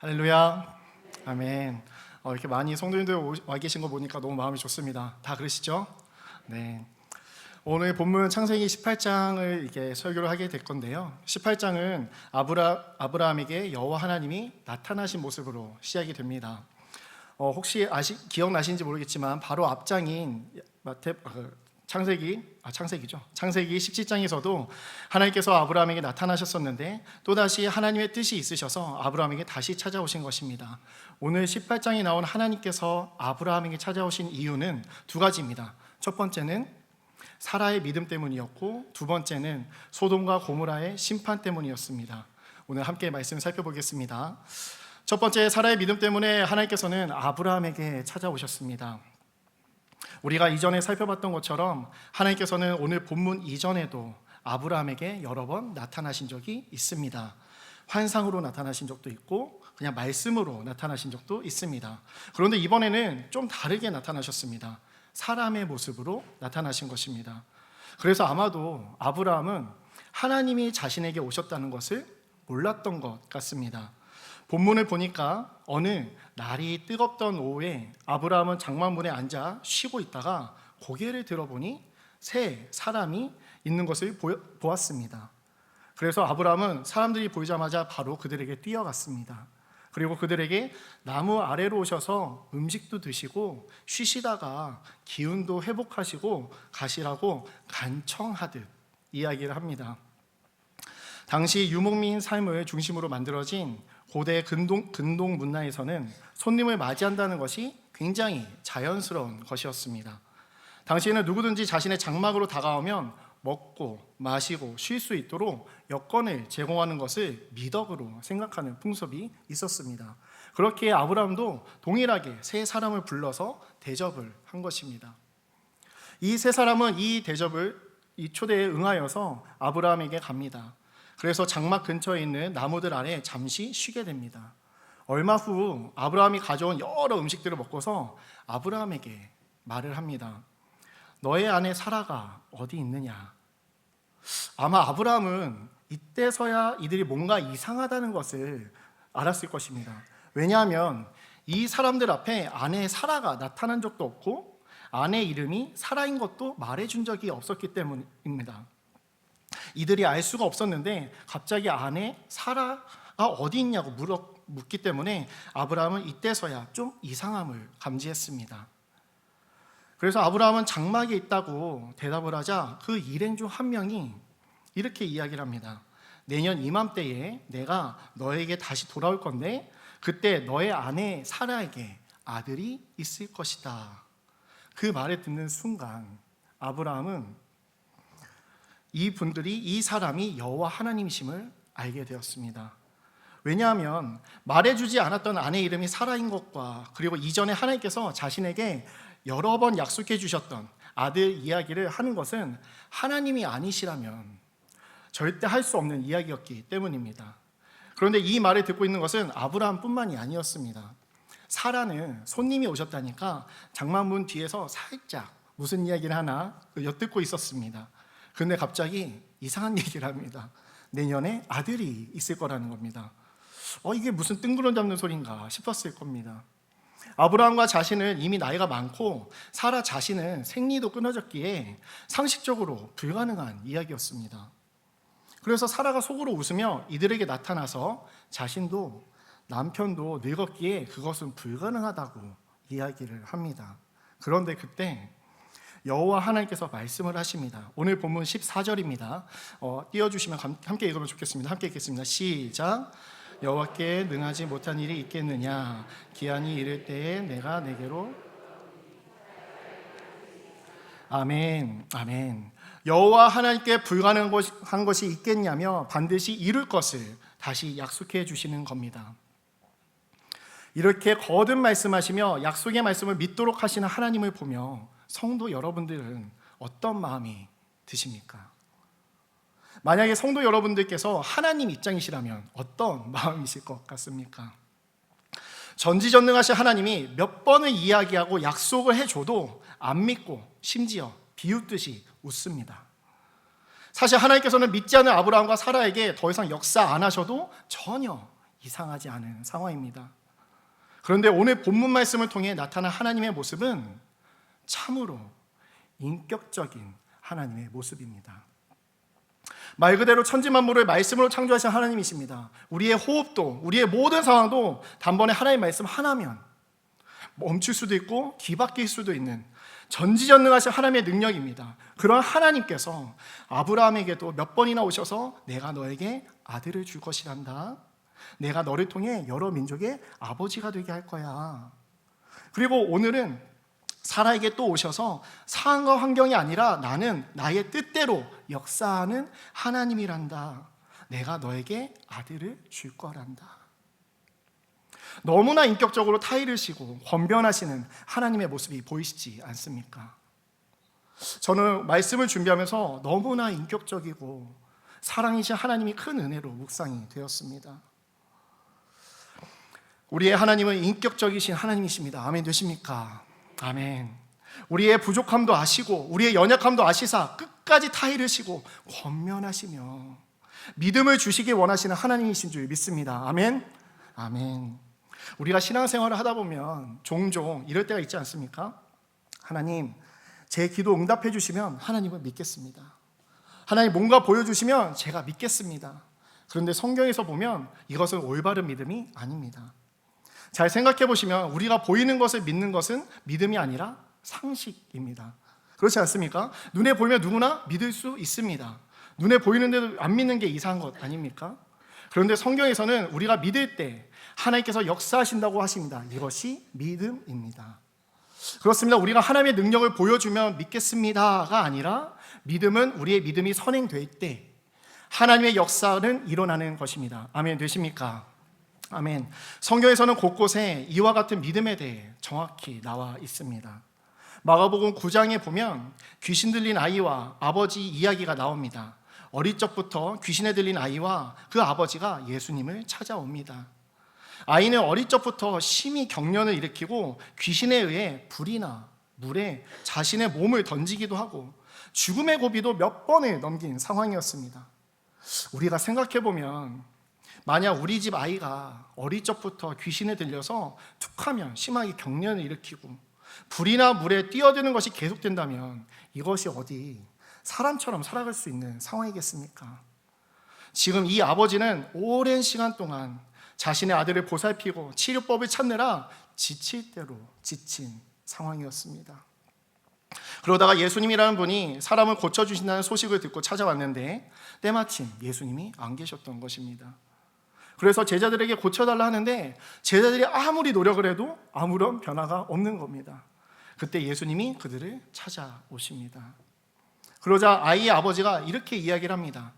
할렐루야, 아멘. 이렇게 많이 성도님들 와 계신 거 보니까 너무 마음이 좋습니다. 다 그러시죠? 네. 오늘 본문 창세기 18장을 이렇게 설교를 하게 될 건데요. 18장은 아브라함에게 여호와 하나님이 나타나신 모습으로 시작이 됩니다. 혹시 기억나시는지 모르겠지만 바로 앞장인 창세기 17장에서도 하나님께서 아브라함에게 나타나셨었는데 또다시 하나님의 뜻이 있으셔서 아브라함에게 다시 찾아오신 것입니다. 오늘 18장에 나온 하나님께서 아브라함에게 찾아오신 이유는 두 가지입니다. 첫 번째는 사라의 믿음 때문이었고, 두 번째는 소돔과 고모라의 심판 때문이었습니다. 오늘 함께 말씀을 살펴보겠습니다. 첫 번째, 사라의 믿음 때문에 하나님께서는 아브라함에게 찾아오셨습니다. 우리가 이전에 살펴봤던 것처럼 하나님께서는 오늘 본문 이전에도 아브라함에게 여러 번 나타나신 적이 있습니다. 환상으로 나타나신 적도 있고 그냥 말씀으로 나타나신 적도 있습니다. 그런데 이번에는 좀 다르게 나타나셨습니다. 사람의 모습으로 나타나신 것입니다. 그래서 아마도 아브라함은 하나님이 자신에게 오셨다는 것을 몰랐던 것 같습니다. 본문을 보니까 어느 날이 뜨겁던 오후에 아브라함은 장막문에 앉아 쉬고 있다가 고개를 들어보니 세 사람이 있는 것을 보았습니다. 그래서 아브라함은 사람들이 보이자마자 바로 그들에게 뛰어갔습니다. 그리고 그들에게 나무 아래로 오셔서 음식도 드시고 쉬시다가 기운도 회복하시고 가시라고 간청하듯 이야기를 합니다. 당시 유목민 삶을 중심으로 만들어진 고대 근동 문화에서는 손님을 맞이한다는 것이 굉장히 자연스러운 것이었습니다. 당시에는 누구든지 자신의 장막으로 다가오면 먹고 마시고 쉴 수 있도록 여건을 제공하는 것을 미덕으로 생각하는 풍습이 있었습니다. 그렇게 아브라함도 동일하게 세 사람을 불러서 대접을 한 것입니다. 이 세 사람은 이 초대에 응하여서 아브라함에게 갑니다. 그래서 장막 근처에 있는 나무들 아래 잠시 쉬게 됩니다. 얼마 후 아브라함이 가져온 여러 음식들을 먹고서 아브라함에게 말을 합니다. 너의 아내 사라가 어디 있느냐? 아마 아브라함은 이때서야 이들이 뭔가 이상하다는 것을 알았을 것입니다. 왜냐하면 이 사람들 앞에 아내 사라가 나타난 적도 없고 아내 이름이 사라인 것도 말해준 적이 없었기 때문입니다. 이들이 알 수가 없었는데 갑자기 아내 사라가 어디 있냐고 묻기 때문에 아브라함은 이때서야 좀 이상함을 감지했습니다. 그래서 아브라함은 장막에 있다고 대답을 하자 그 일행 중 한 명이 이렇게 이야기를 합니다. 내년 이맘때에 내가 너에게 다시 돌아올 건데 그때 너의 아내 사라에게 아들이 있을 것이다. 그 말을 듣는 순간 아브라함은 이 사람이 여호와 하나님이심을 알게 되었습니다. 왜냐하면 말해주지 않았던 아내 이름이 사라인 것과 그리고 이전에 하나님께서 자신에게 여러 번 약속해 주셨던 아들 이야기를 하는 것은 하나님이 아니시라면 절대 할 수 없는 이야기였기 때문입니다. 그런데 이 말을 듣고 있는 것은 아브라함뿐만이 아니었습니다. 사라는 손님이 오셨다니까 장막문 뒤에서 살짝 무슨 이야기를 하나 엿듣고 있었습니다. 그런데 갑자기 이상한 얘기를 합니다. 내년에 아들이 있을 거라는 겁니다. 이게 무슨 뜬구름 잡는 소린가 싶었을 겁니다. 아브라함과 자신은 이미 나이가 많고 사라 자신은 생리도 끊어졌기에 상식적으로 불가능한 이야기였습니다. 그래서 사라가 속으로 웃으며 이들에게 나타나서 자신도 남편도 늙었기에 그것은 불가능하다고 이야기를 합니다. 그런데 그때 여호와 하나님께서 말씀을 하십니다. 오늘 본문 14절입니다. 띄워주시면 함께 읽으면 좋겠습니다. 함께 읽겠습니다. 시작. 여호와께 능하지 못한 일이 있겠느냐? 기한이 이를 때에 내가 내게로. 아멘, 아멘. 여호와 하나님께 불가능한 것이 있겠냐며 반드시 이룰 것을 다시 약속해 주시는 겁니다. 이렇게 거듭 말씀하시며 약속의 말씀을 믿도록 하시는 하나님을 보며 성도 여러분들은 어떤 마음이 드십니까? 만약에 성도 여러분들께서 하나님 입장이시라면 어떤 마음이실 것 같습니까? 전지전능하신 하나님이 몇 번을 이야기하고 약속을 해줘도 안 믿고 심지어 비웃듯이 웃습니다. 사실 하나님께서는 믿지 않는 아브라함과 사라에게 더 이상 역사 안 하셔도 전혀 이상하지 않은 상황입니다. 그런데 오늘 본문 말씀을 통해 나타난 하나님의 모습은 참으로 인격적인 하나님의 모습입니다. 말 그대로 천지만물을 말씀으로 창조하신 하나님이십니다. 우리의 호흡도, 우리의 모든 상황도 단번에 하나님의 말씀 하나면 멈출 수도 있고 뒤바뀔 수도 있는 전지전능하신 하나님의 능력입니다. 그런 하나님께서 아브라함에게도 몇 번이나 오셔서 내가 너에게 아들을 줄 것이란다. 내가 너를 통해 여러 민족의 아버지가 되게 할 거야. 그리고 오늘은 사라에게 또 오셔서 상황과 환경이 아니라 나는 나의 뜻대로 역사하는 하나님이란다. 내가 너에게 아들을 줄 거란다. 너무나 인격적으로 타이르시고 권변하시는 하나님의 모습이 보이시지 않습니까? 저는 말씀을 준비하면서 너무나 인격적이고 사랑이신 하나님이 큰 은혜로 묵상이 되었습니다. 우리의 하나님은 인격적이신 하나님이십니다. 아멘 되십니까? 아멘. 우리의 부족함도 아시고 우리의 연약함도 아시사 끝까지 타이르시고 권면하시며 믿음을 주시기 원하시는 하나님이신 줄 믿습니다. 아멘. 아멘. 우리가 신앙생활을 하다 보면 종종 이럴 때가 있지 않습니까? 하나님, 제 기도 응답해 주시면 하나님을 믿겠습니다. 하나님 뭔가 보여주시면 제가 믿겠습니다. 그런데 성경에서 보면 이것은 올바른 믿음이 아닙니다. 잘 생각해 보시면 우리가 보이는 것을 믿는 것은 믿음이 아니라 상식입니다. 그렇지 않습니까? 눈에 보이면 누구나 믿을 수 있습니다. 눈에 보이는데도 안 믿는 게 이상한 것 아닙니까? 그런데 성경에서는 우리가 믿을 때 하나님께서 역사하신다고 하십니다. 이것이 믿음입니다. 그렇습니다. 우리가 하나님의 능력을 보여주면 믿겠습니다가 아니라 믿음은 우리의 믿음이 선행될 때 하나님의 역사는 일어나는 것입니다. 아멘 되십니까? 아멘. 성경에서는 곳곳에 이와 같은 믿음에 대해 정확히 나와 있습니다. 마가복음 9장에 보면 귀신 들린 아이와 아버지 이야기가 나옵니다. 어릴 적부터 귀신에 들린 아이와 그 아버지가 예수님을 찾아옵니다. 아이는 어릴 적부터 심히 경련을 일으키고 귀신에 의해 불이나 물에 자신의 몸을 던지기도 하고 죽음의 고비도 몇 번을 넘긴 상황이었습니다. 우리가 생각해보면 만약 우리 집 아이가 어릴 적부터 귀신에 들려서 툭하면 심하게 경련을 일으키고 불이나 물에 뛰어드는 것이 계속된다면 이것이 어디 사람처럼 살아갈 수 있는 상황이겠습니까? 지금 이 아버지는 오랜 시간 동안 자신의 아들을 보살피고 치료법을 찾느라 지칠 대로 지친 상황이었습니다. 그러다가 예수님이라는 분이 사람을 고쳐주신다는 소식을 듣고 찾아왔는데 때마침 예수님이 안 계셨던 것입니다. 그래서 제자들에게 고쳐달라 하는데 제자들이 아무리 노력을 해도 아무런 변화가 없는 겁니다. 그때 예수님이 그들을 찾아오십니다. 그러자 아이의 아버지가 이렇게 이야기를 합니다.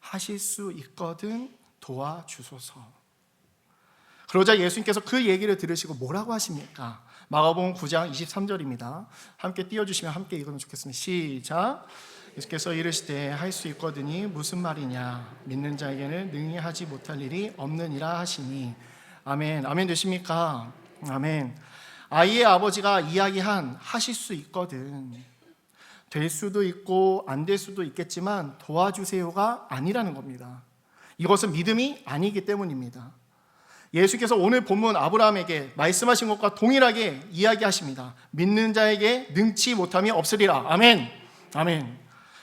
하실 수 있거든 도와주소서. 그러자 예수님께서 그 얘기를 들으시고 뭐라고 하십니까? 마가복음 9장 23절입니다. 함께 띄워주시면 함께 읽으면 좋겠습니다. 시작. 예수께서 이르시되 할 수 있거든이 무슨 말이냐? 믿는 자에게는 능히 하지 못할 일이 없느니라 하시니. 아멘. 아멘 되십니까? 아멘. 아이의 아버지가 이야기한 하실 수 있거든, 될 수도 있고 안 될 수도 있겠지만 도와주세요가 아니라는 겁니다. 이것은 믿음이 아니기 때문입니다. 예수께서 오늘 본문 아브라함에게 말씀하신 것과 동일하게 이야기하십니다. 믿는 자에게 능치 못함이 없으리라. 아멘. 아멘.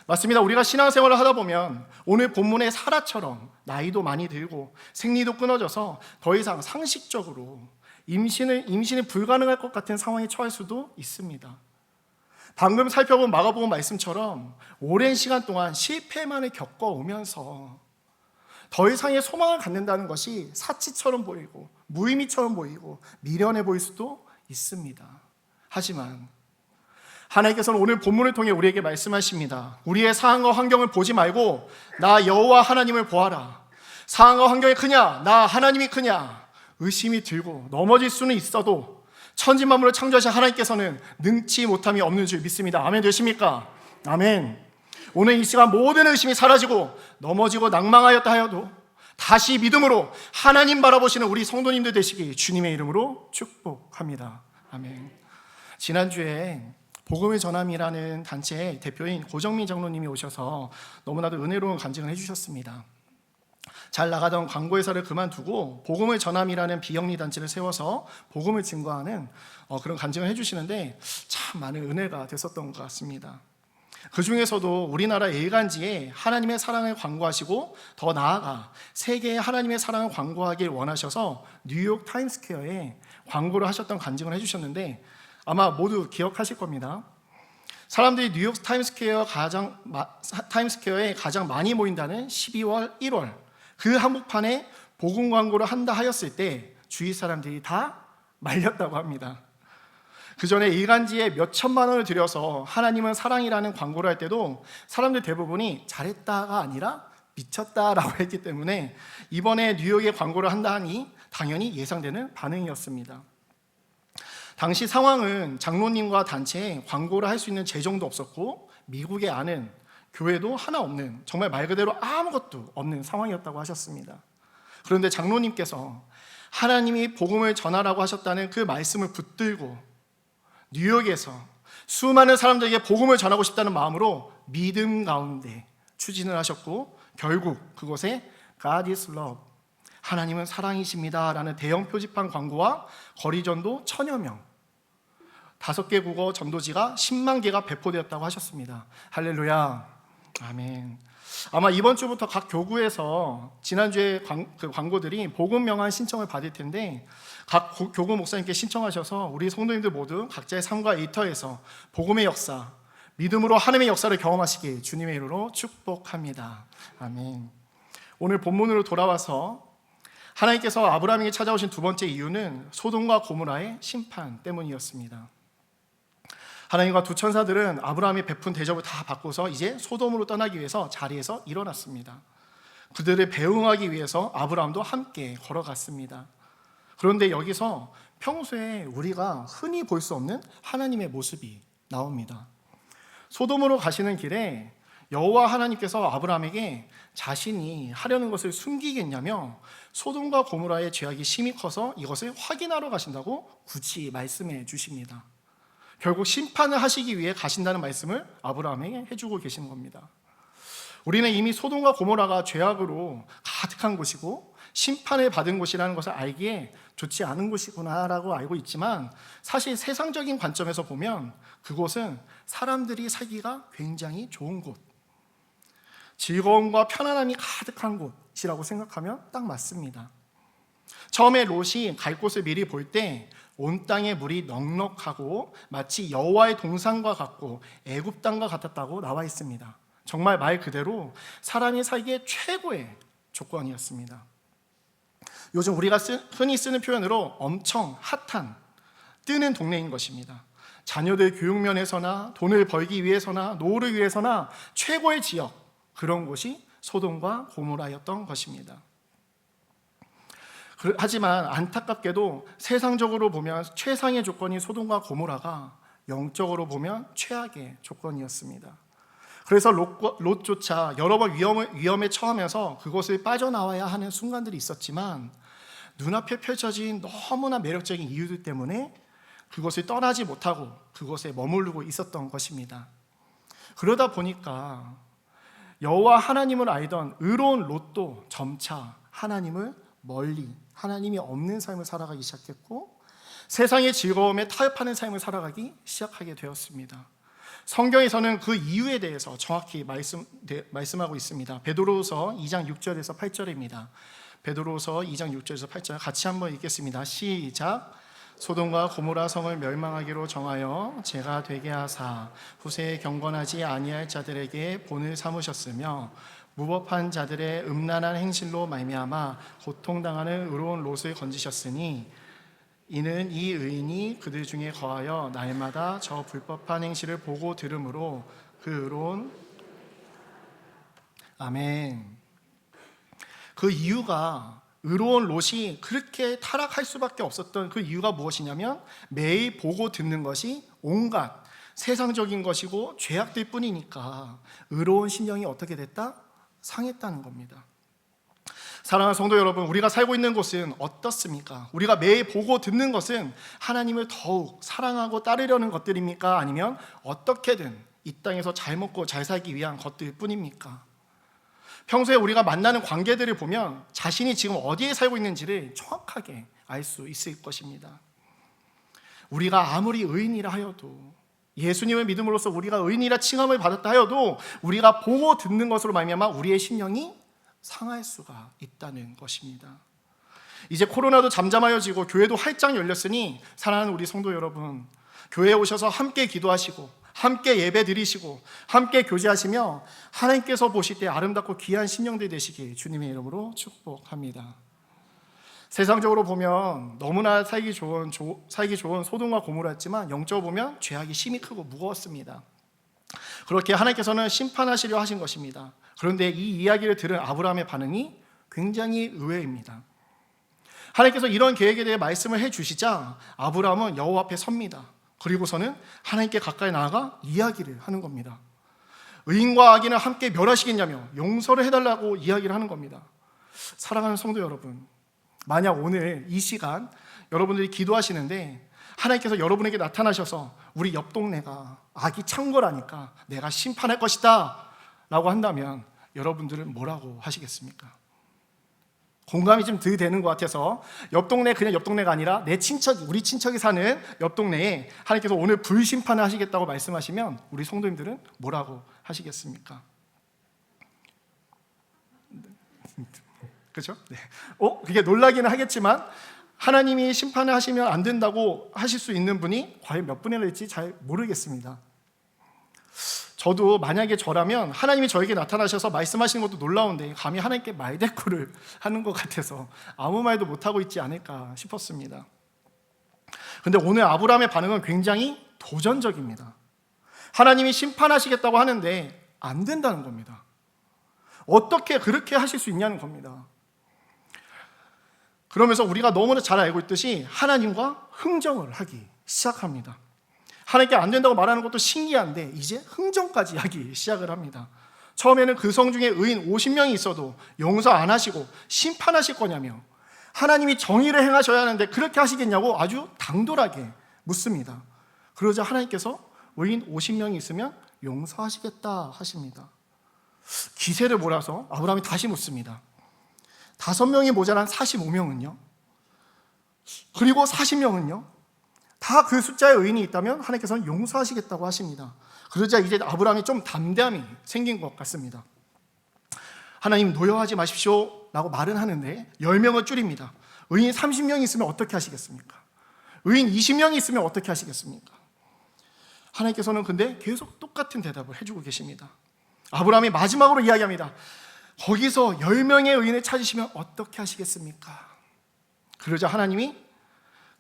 맞습니다. 우리가 신앙생활을 하다 보면 오늘 본문의 사라처럼 나이도 많이 들고 생리도 끊어져서 더 이상 상식적으로 임신이 불가능할 것 같은 상황에 처할 수도 있습니다. 방금 살펴본 마가복음 말씀처럼 오랜 시간 동안 실패만을 겪어오면서 더 이상의 소망을 갖는다는 것이 사치처럼 보이고 무의미처럼 보이고 미련해 보일 수도 있습니다. 하지만 하나님께서는 오늘 본문을 통해 우리에게 말씀하십니다. 우리의 상황과 환경을 보지 말고 나 여호와 하나님을 보아라. 상황과 환경이 크냐? 나 하나님이 크냐? 의심이 들고 넘어질 수는 있어도 천지만물을 창조하신 하나님께서는 능치 못함이 없는 줄 믿습니다. 아멘 되십니까? 아멘. 오늘 이 시간 모든 의심이 사라지고 넘어지고 낭망하였다 하여도 다시 믿음으로 하나님 바라보시는 우리 성도님들 되시기 주님의 이름으로 축복합니다. 아멘. 지난주에 복음의 전함이라는 단체의 대표인 고정민 장로님이 오셔서 너무나도 은혜로운 간증을 해주셨습니다. 잘 나가던 광고회사를 그만두고 복음을 전함이라는 비영리 단체를 세워서 복음을 증거하는 그런 간증을 해주시는데 참 많은 은혜가 됐었던 것 같습니다. 그 중에서도 우리나라 일간지에 하나님의 사랑을 광고하시고 더 나아가 세계에 하나님의 사랑을 광고하길 원하셔서 뉴욕 타임스퀘어에 광고를 하셨던 간증을 해주셨는데 아마 모두 기억하실 겁니다. 사람들이 뉴욕 타임스퀘어에 가장 많이 모인다는 12월, 1월 그 한복판에 복음 광고를 한다 하였을 때 주위 사람들이 다 말렸다고 합니다. 그 전에 일간지에 몇 천만 원을 들여서 하나님은 사랑이라는 광고를 할 때도 사람들 대부분이 잘했다가 아니라 미쳤다라고 했기 때문에 이번에 뉴욕에 광고를 한다 하니 당연히 예상되는 반응이었습니다. 당시 상황은 장로님과 단체에 광고를 할 수 있는 재정도 없었고 미국에 아는 교회도 하나 없는 정말 말 그대로 아무것도 없는 상황이었다고 하셨습니다. 그런데 장로님께서 하나님이 복음을 전하라고 하셨다는 그 말씀을 붙들고 뉴욕에서 수많은 사람들에게 복음을 전하고 싶다는 마음으로 믿음 가운데 추진을 하셨고 결국 그곳에 God is love, 하나님은 사랑이십니다 라는 대형 표지판 광고와 거리전도 1000여 명, 5개 국어 전도지가 10만 개가 배포되었다고 하셨습니다. 할렐루야, 아멘. 아마 이번 주부터 각 교구에서 지난주에 그 광고들이 복음 명한 신청을 받을 텐데 각 교구 목사님께 신청하셔서 우리 성도님들 모두 각자의 삶과 일터에서 복음의 역사, 믿음으로 하나님의 역사를 경험하시길 주님의 이름으로 축복합니다. 아멘. 오늘 본문으로 돌아와서 하나님께서 아브라함에게 찾아오신 두 번째 이유는 소돔과 고모라의 심판 때문이었습니다. 하나님과 두 천사들은 아브라함이 베푼 대접을 다 받고서 이제 소돔으로 떠나기 위해서 자리에서 일어났습니다. 그들을 배웅하기 위해서 아브라함도 함께 걸어갔습니다. 그런데 여기서 평소에 우리가 흔히 볼 수 없는 하나님의 모습이 나옵니다. 소돔으로 가시는 길에 여호와 하나님께서 아브라함에게 자신이 하려는 것을 숨기겠냐며 소돔과 고모라의 죄악이 심히 커서 이것을 확인하러 가신다고 굳이 말씀해 주십니다. 결국 심판을 하시기 위해 가신다는 말씀을 아브라함에게 해주고 계시는 겁니다. 우리는 이미 소돔과 고모라가 죄악으로 가득한 곳이고 심판을 받은 곳이라는 것을 알기에 좋지 않은 곳이구나라고 알고 있지만 사실 세상적인 관점에서 보면 그곳은 사람들이 살기가 굉장히 좋은 곳, 즐거움과 편안함이 가득한 곳이라고 생각하면 딱 맞습니다. 처음에 롯이 갈 곳을 미리 볼 때 온 땅의 물이 넉넉하고 마치 여호와의 동산과 같고 애굽 땅과 같았다고 나와 있습니다. 정말 말 그대로 사람이 살기에 최고의 조건이었습니다. 요즘 우리가 흔히 쓰는 표현으로 엄청 핫한 뜨는 동네인 것입니다. 자녀들 교육 면에서나 돈을 벌기 위해서나 노후를 위해서나 최고의 지역, 그런 곳이 소돔과 고모라였던 것입니다. 하지만 안타깝게도 세상적으로 보면 최상의 조건인 소돔과 고모라가 영적으로 보면 최악의 조건이었습니다. 그래서 롯조차 여러 번 위험에 처하면서 그곳을 빠져나와야 하는 순간들이 있었지만 눈앞에 펼쳐진 너무나 매력적인 이유들 때문에 그곳을 떠나지 못하고 그곳에 머무르고 있었던 것입니다. 그러다 보니까 여호와 하나님을 알던 의로운 롯도 점차 하나님을 멀리, 하나님이 없는 삶을 살아가기 시작했고 세상의 즐거움에 타협하는 삶을 살아가기 시작하게 되었습니다. 성경에서는 그 이유에 대해서 정확히 말씀하고 있습니다. 베드로후서 2장 6절에서 8절입니다. 베드로후서 2장 6절에서 8절 같이 한번 읽겠습니다. 시작. 소돔과 고모라 성을 멸망하기로 정하여 제가 되게 하사 후세에 경건하지 아니할 자들에게 본을 삼으셨으며 무법한 자들의 음란한 행실로 말미암아 고통당하는 의로운 롯을 건지셨으니 이는 이 의인이 그들 중에 거하여 날마다 저 불법한 행실을 보고 들으므로 그 의로운 아멘. 그 이유가 의로운 롯이 그렇게 타락할 수밖에 없었던 그 이유가 무엇이냐면 매일 보고 듣는 것이 온갖 세상적인 것이고 죄악들 뿐이니까 의로운 심령이 어떻게 됐다? 상했다는 겁니다. 사랑하는 성도 여러분, 우리가 살고 있는 곳은 어떻습니까? 우리가 매일 보고 듣는 것은 하나님을 더욱 사랑하고 따르려는 것들입니까? 아니면 어떻게든 이 땅에서 잘 먹고 잘 살기 위한 것들 뿐입니까? 평소에 우리가 만나는 관계들을 보면 자신이 지금 어디에 살고 있는지를 정확하게 알 수 있을 것입니다. 우리가 아무리 의인이라 하여도, 예수님을 믿음으로써 우리가 의인이라 칭함을 받았다 하여도 우리가 보고 듣는 것으로 말미암아 우리의 심령이 상할 수가 있다는 것입니다. 이제 코로나도 잠잠하여지고 교회도 활짝 열렸으니 사랑하는 우리 성도 여러분, 교회에 오셔서 함께 기도하시고 함께 예배 드리시고 함께 교제하시며 하나님께서 보실 때 아름답고 귀한 심령들 되시길 주님의 이름으로 축복합니다. 세상적으로 보면 너무나 살기 좋은 소돔과 고모라였지만 영적으로 보면 죄악이 심히 크고 무거웠습니다. 그렇게 하나님께서는 심판하시려 하신 것입니다. 그런데 이 이야기를 들은 아브라함의 반응이 굉장히 의외입니다. 하나님께서 이런 계획에 대해 말씀을 해주시자 아브라함은 여호와 앞에 섭니다. 그리고서는 하나님께 가까이 나아가 이야기를 하는 겁니다. 의인과 악인을 함께 멸하시겠냐며 용서를 해달라고 이야기를 하는 겁니다. 사랑하는 성도 여러분, 만약 오늘 이 시간 여러분들이 기도하시는데 하나님께서 여러분에게 나타나셔서 우리 옆 동네가 악이 창궐하니까 내가 심판할 것이다 라고 한다면 여러분들은 뭐라고 하시겠습니까? 공감이 좀 덜 되는 것 같아서 옆 동네, 그냥 옆 동네가 아니라 내 친척이, 우리 친척이 사는 옆 동네에 하나님께서 오늘 불심판을 하시겠다고 말씀하시면 우리 성도님들은 뭐라고 하시겠습니까? 그렇죠? 네. 그게 놀라기는 하겠지만 하나님이 심판을 하시면 안 된다고 하실 수 있는 분이 과연 몇 분이나 될지 잘 모르겠습니다. 저도 만약에 저라면 하나님이 저에게 나타나셔서 말씀하시는 것도 놀라운데 감히 하나님께 말대꾸를 하는 것 같아서 아무 말도 못하고 있지 않을까 싶었습니다. 그런데 오늘 아브라함의 반응은 굉장히 도전적입니다. 하나님이 심판하시겠다고 하는데 안 된다는 겁니다. 어떻게 그렇게 하실 수 있냐는 겁니다. 그러면서 우리가 너무나 잘 알고 있듯이 하나님과 흥정을 하기 시작합니다. 하나님께 안 된다고 말하는 것도 신기한데 이제 흥정까지 하기 시작을 합니다. 처음에는 그 성 중에 의인 50명이 있어도 용서 안 하시고 심판하실 거냐며 하나님이 정의를 행하셔야 하는데 그렇게 하시겠냐고 아주 당돌하게 묻습니다. 그러자 하나님께서 의인 50명이 있으면 용서하시겠다 하십니다. 기세를 몰아서 아브라함이 다시 묻습니다. 5명이 모자란 45명은요? 그리고 40명은요? 다 그 숫자의 의인이 있다면 하나님께서는 용서하시겠다고 하십니다. 그러자 이제 아브라함이 좀 담대함이 생긴 것 같습니다. 하나님 노여하지 마십시오 라고 말은 하는데 10명을 줄입니다. 의인 30명이 있으면 어떻게 하시겠습니까? 의인 20명이 있으면 어떻게 하시겠습니까? 하나님께서는 근데 계속 똑같은 대답을 해주고 계십니다. 아브라함이 마지막으로 이야기합니다. 거기서 10명의 의인을 찾으시면 어떻게 하시겠습니까? 그러자 하나님이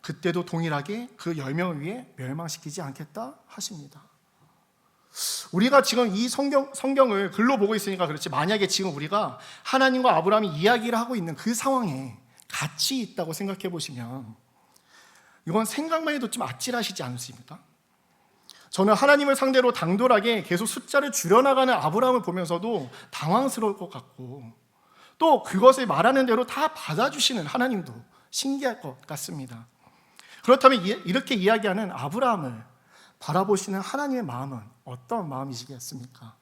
그때도 동일하게 그 10명을 위해 멸망시키지 않겠다 하십니다. 우리가 지금 이 성경을 글로 보고 있으니까 그렇지, 만약에 지금 우리가 하나님과 아브라함이 이야기를 하고 있는 그 상황에 같이 있다고 생각해 보시면 이건 생각만 해도 좀 아찔하시지 않으십니까? 저는 하나님을 상대로 당돌하게 계속 숫자를 줄여나가는 아브라함을 보면서도 당황스러울 것 같고 또 그것을 말하는 대로 다 받아주시는 하나님도 신기할 것 같습니다. 그렇다면 이렇게 이야기하는 아브라함을 바라보시는 하나님의 마음은 어떤 마음이시겠습니까?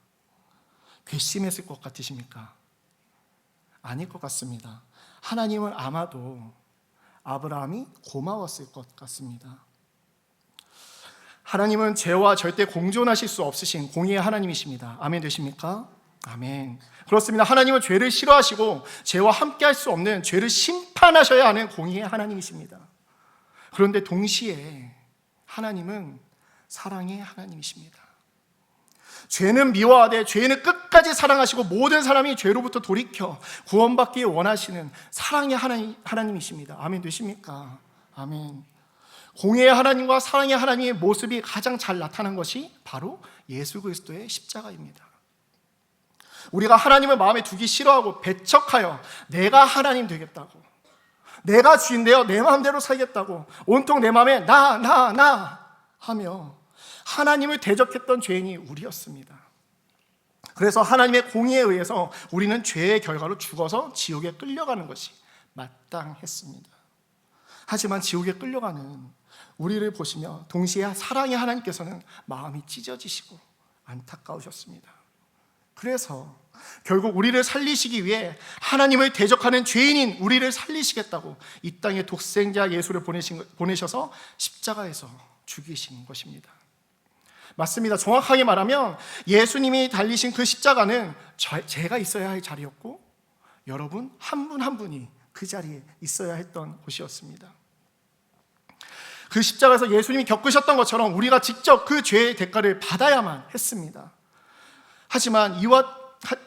괘씸했을 것 같으십니까? 아닐 것 같습니다. 하나님은 아마도 아브라함이 고마웠을 것 같습니다. 하나님은 죄와 절대 공존하실 수 없으신 공의의 하나님이십니다. 아멘 되십니까? 아멘. 그렇습니다. 하나님은 죄를 싫어하시고 죄와 함께할 수 없는 죄를 심판하셔야 하는 공의의 하나님이십니다. 그런데 동시에 하나님은 사랑의 하나님이십니다. 죄는 미워하되 죄는 끝까지 사랑하시고 모든 사람이 죄로부터 돌이켜 구원받기 원하시는 사랑의 하나님이십니다. 아멘 되십니까? 아멘. 공의의 하나님과 사랑의 하나님의 모습이 가장 잘 나타난 것이 바로 예수 그리스도의 십자가입니다. 우리가 하나님을 마음에 두기 싫어하고 배척하여 내가 하나님 되겠다고, 내가 주인되어 내 마음대로 살겠다고 온통 내 마음에 나 하며 하나님을 대적했던 죄인이 우리였습니다. 그래서 하나님의 공의에 의해서 우리는 죄의 결과로 죽어서 지옥에 끌려가는 것이 마땅했습니다. 하지만 지옥에 끌려가는 우리를 보시며 동시에 사랑의 하나님께서는 마음이 찢어지시고 안타까우셨습니다. 그래서 결국 우리를 살리시기 위해 하나님을 대적하는 죄인인 우리를 살리시겠다고 이 땅에 독생자 예수를 보내셔서 십자가에서 죽이신 것입니다. 맞습니다. 정확하게 말하면 예수님이 달리신 그 십자가는 제가 있어야 할 자리였고 여러분 한 분 한 분이 그 자리에 있어야 했던 곳이었습니다. 그 십자가에서 예수님이 겪으셨던 것처럼 우리가 직접 그 죄의 대가를 받아야만 했습니다. 하지만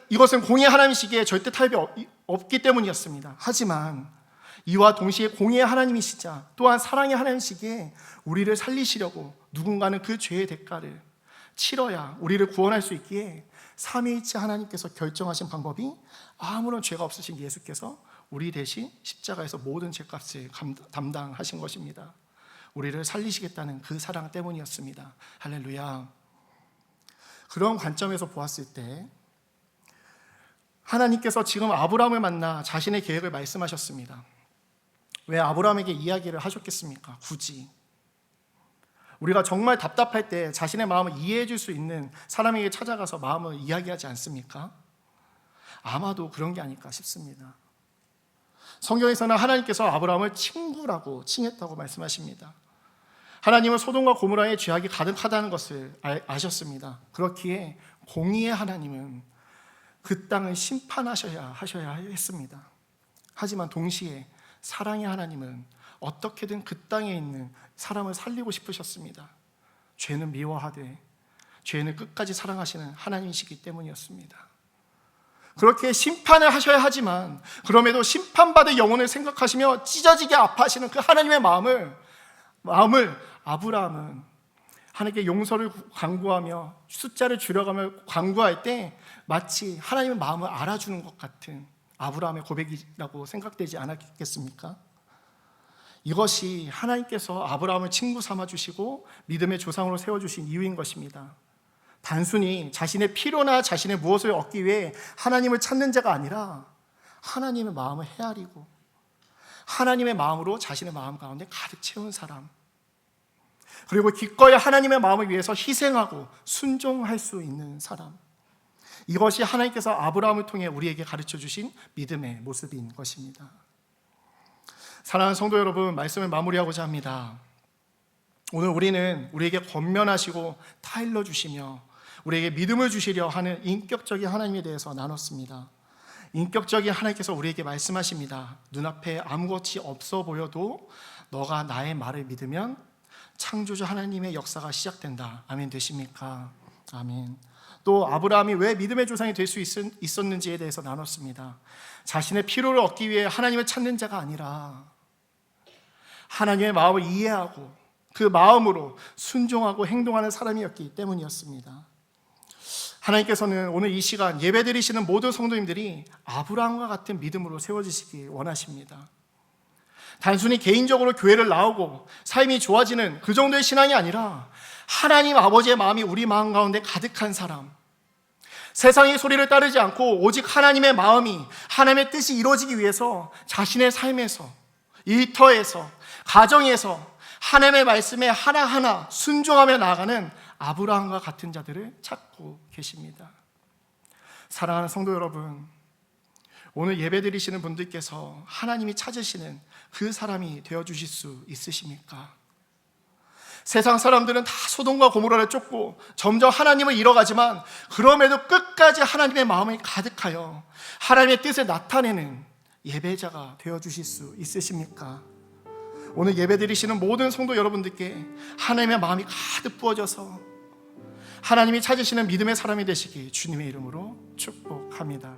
이것은 공의의 하나님이시기에 절대 타협이 없기 때문이었습니다. 하지만 이와 동시에 공의의 하나님이시자 또한 사랑의 하나님이시기에 우리를 살리시려고 누군가는 그 죄의 대가를 치러야 우리를 구원할 수 있기에 삼위일체 하나님께서 결정하신 방법이 아무런 죄가 없으신 예수께서 우리 대신 십자가에서 모든 죄값을 담당하신 것입니다. 우리를 살리시겠다는 그 사랑 때문이었습니다. 할렐루야. 그런 관점에서 보았을 때 하나님께서 지금 아브라함을 만나 자신의 계획을 말씀하셨습니다. 왜 아브라함에게 이야기를 하셨겠습니까? 굳이 우리가 정말 답답할 때 자신의 마음을 이해해 줄 수 있는 사람에게 찾아가서 마음을 이야기하지 않습니까? 아마도 그런 게 아닐까 싶습니다. 성경에서는 하나님께서 아브라함을 친구라고 칭했다고 말씀하십니다. 하나님은 소돔과 고모라의 죄악이 가득하다는 것을 아셨습니다. 그렇기에 공의의 하나님은 그 땅을 심판하셔야 했습니다. 하지만 동시에 사랑의 하나님은 어떻게든 그 땅에 있는 사람을 살리고 싶으셨습니다. 죄는 미워하되 죄는 끝까지 사랑하시는 하나님이시기 때문이었습니다. 그렇게 심판을 하셔야 하지만 그럼에도 심판받을 영혼을 생각하시며 찢어지게 아파하시는 그 하나님의 마음을 아브라함은 하나님께 용서를 간구하며 숫자를 줄여가며 간구할 때 마치 하나님의 마음을 알아주는 것 같은 아브라함의 고백이라고 생각되지 않았겠습니까? 이것이 하나님께서 아브라함을 친구 삼아주시고 믿음의 조상으로 세워주신 이유인 것입니다. 단순히 자신의 필요나 자신의 무엇을 얻기 위해 하나님을 찾는 자가 아니라 하나님의 마음을 헤아리고 하나님의 마음으로 자신의 마음 가운데 가득 채운 사람, 그리고 기꺼이 하나님의 마음을 위해서 희생하고 순종할 수 있는 사람, 이것이 하나님께서 아브라함을 통해 우리에게 가르쳐 주신 믿음의 모습인 것입니다. 사랑하는 성도 여러분, 말씀을 마무리하고자 합니다. 오늘 우리는 우리에게 권면하시고 타일러 주시며 우리에게 믿음을 주시려 하는 인격적인 하나님에 대해서 나눴습니다. 인격적인 하나님께서 우리에게 말씀하십니다. 눈앞에 아무것이 없어 보여도 너가 나의 말을 믿으면 창조주 하나님의 역사가 시작된다. 아멘 되십니까? 아멘. 또 아브라함이 왜 믿음의 조상이 될 수 있었는지에 대해서 나눴습니다. 자신의 필요를 얻기 위해 하나님을 찾는 자가 아니라 하나님의 마음을 이해하고 그 마음으로 순종하고 행동하는 사람이었기 때문이었습니다. 하나님께서는 오늘 이 시간 예배드리시는 모든 성도님들이 아브라함과 같은 믿음으로 세워지시기 원하십니다. 단순히 개인적으로 교회를 나오고 삶이 좋아지는 그 정도의 신앙이 아니라 하나님 아버지의 마음이 우리 마음 가운데 가득한 사람, 세상의 소리를 따르지 않고 오직 하나님의 마음이, 하나님의 뜻이 이루어지기 위해서 자신의 삶에서, 일터에서, 가정에서 하나님의 말씀에 하나하나 순종하며 나아가는 아브라함과 같은 자들을 찾고 계십니다. 사랑하는 성도 여러분, 오늘 예배드리시는 분들께서 하나님이 찾으시는 그 사람이 되어주실 수 있으십니까? 세상 사람들은 다 소돔과 고모라를 쫓고 점점 하나님을 잃어가지만 그럼에도 끝까지 하나님의 마음이 가득하여 하나님의 뜻을 나타내는 예배자가 되어주실 수 있으십니까? 오늘 예배드리시는 모든 성도 여러분들께 하나님의 마음이 가득 부어져서 하나님이 찾으시는 믿음의 사람이 되시기 주님의 이름으로 축복합니다.